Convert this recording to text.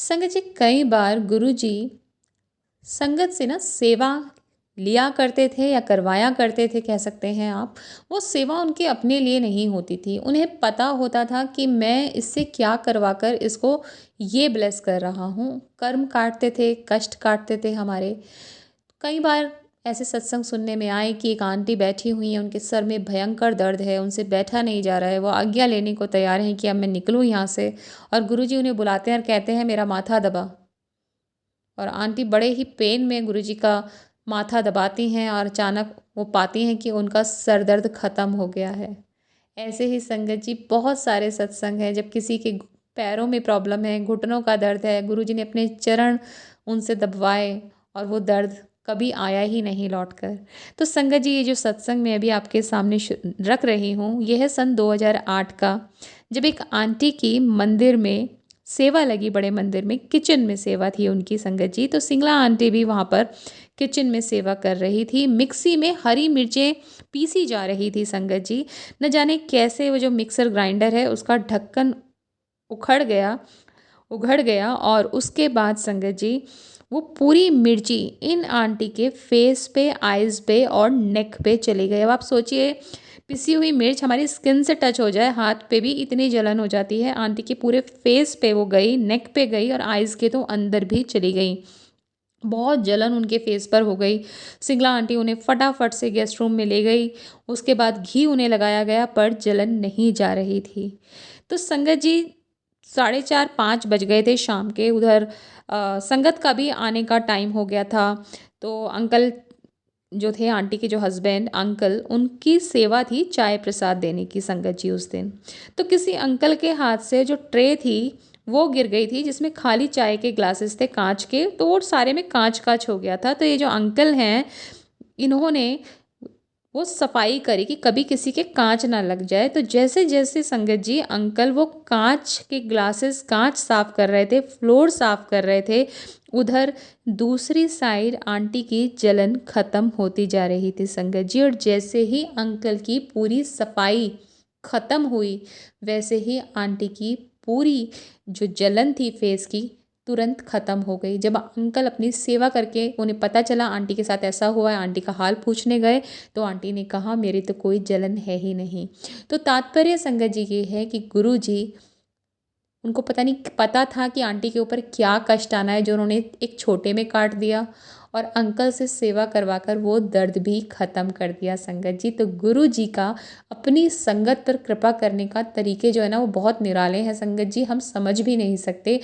संगत जी, कई बार गुरुजी संगत से ना सेवा लिया करते थे या करवाया करते थे, कह सकते हैं आप। वो सेवा उनके अपने लिए नहीं होती थी, उन्हें पता होता था कि मैं इससे क्या करवा कर इसको ये ब्लेस कर रहा हूँ। कर्म काटते थे, कष्ट काटते थे हमारे। कई बार ऐसे सत्संग सुनने में आए कि एक आंटी बैठी हुई है, उनके सर में भयंकर दर्द है, उनसे बैठा नहीं जा रहा है, वो आज्ञा लेने को तैयार हैं कि अब मैं निकलूँ यहाँ से। और गुरुजी उन्हें बुलाते हैं और कहते हैं मेरा माथा दबा। और आंटी बड़े ही पेन में गुरुजी का माथा दबाती हैं और अचानक वो पाती हैं कि उनका सर दर्द ख़त्म हो गया है। ऐसे ही संगत जी बहुत सारे सत्संग हैं, जब किसी के पैरों में प्रॉब्लम है, घुटनों का दर्द है, गुरुजी ने अपने चरण उनसे दबवाए और वो दर्द कभी आया ही नहीं लौट कर। तो संगत जी, ये जो सत्संग मैं अभी आपके सामने रख रही हूँ, यह है सन 2008 का, जब एक आंटी की मंदिर में सेवा लगी, बड़े मंदिर में किचन में सेवा थी उनकी संगत जी। तो सिंगला आंटी भी वहाँ पर किचन में सेवा कर रही थी, मिक्सी में हरी मिर्चें पीसी जा रही थी संगत जी। न जाने कैसे वो जो मिक्सर ग्राइंडर है उसका ढक्कन उखड़ गया और उसके बाद संगत जी वो पूरी मिर्ची इन आंटी के फेस पे, आइज़ पे और नेक पे चली गई। अब आप सोचिए, पिसी हुई मिर्च हमारी स्किन से टच हो जाए, हाथ पे भी इतनी जलन हो जाती है। आंटी के पूरे फेस पे वो गई, नेक पे गई और आइज़ के तो अंदर भी चली गई। बहुत जलन उनके फेस पर हो गई। सिंगला आंटी उन्हें फटाफट से गेस्ट रूम में ले गई। उसके बाद घी उन्हें लगाया गया पर जलन नहीं जा रही थी। तो संगत जी 4:30-5 बज गए थे शाम के। उधर संगत का भी आने का टाइम हो गया था। तो अंकल जो थे, आंटी के जो हस्बैंड अंकल, उनकी सेवा थी चाय प्रसाद देने की संगत जी उस दिन। तो किसी अंकल के हाथ से जो ट्रे थी वो गिर गई थी, जिसमें खाली चाय के ग्लासेस थे कांच के, तो वो सारे में कांच कांच हो गया था। तो ये जो अंकल हैं, इन्होंने वो सफाई करी कि कभी किसी के कांच ना लग जाए। तो जैसे जैसे संगत जी अंकल वो कांच के ग्लासेस, कांच साफ कर रहे थे, फ्लोर साफ कर रहे थे, उधर दूसरी साइड आंटी की जलन खत्म होती जा रही थी संगत जी। और जैसे ही अंकल की पूरी सफाई खत्म हुई, वैसे ही आंटी की पूरी जो जलन थी फेस की तुरंत ख़त्म हो गई। जब अंकल अपनी सेवा करके उन्हें पता चला आंटी के साथ ऐसा हुआ है, आंटी का हाल पूछने गए, तो आंटी ने कहा मेरी तो कोई जलन है ही नहीं। तो तात्पर्य संगत जी ये है कि गुरु जी, उनको पता नहीं पता था कि आंटी के ऊपर क्या कष्ट आना है, जो उन्होंने एक छोटे में काट दिया और अंकल से सेवा करवा कर वो दर्द भी ख़त्म कर दिया संगत जी। तो गुरु जी का अपनी संगत पर कृपा करने का तरीके जो है ना, वो बहुत निराले हैं संगत जी, हम समझ भी नहीं सकते।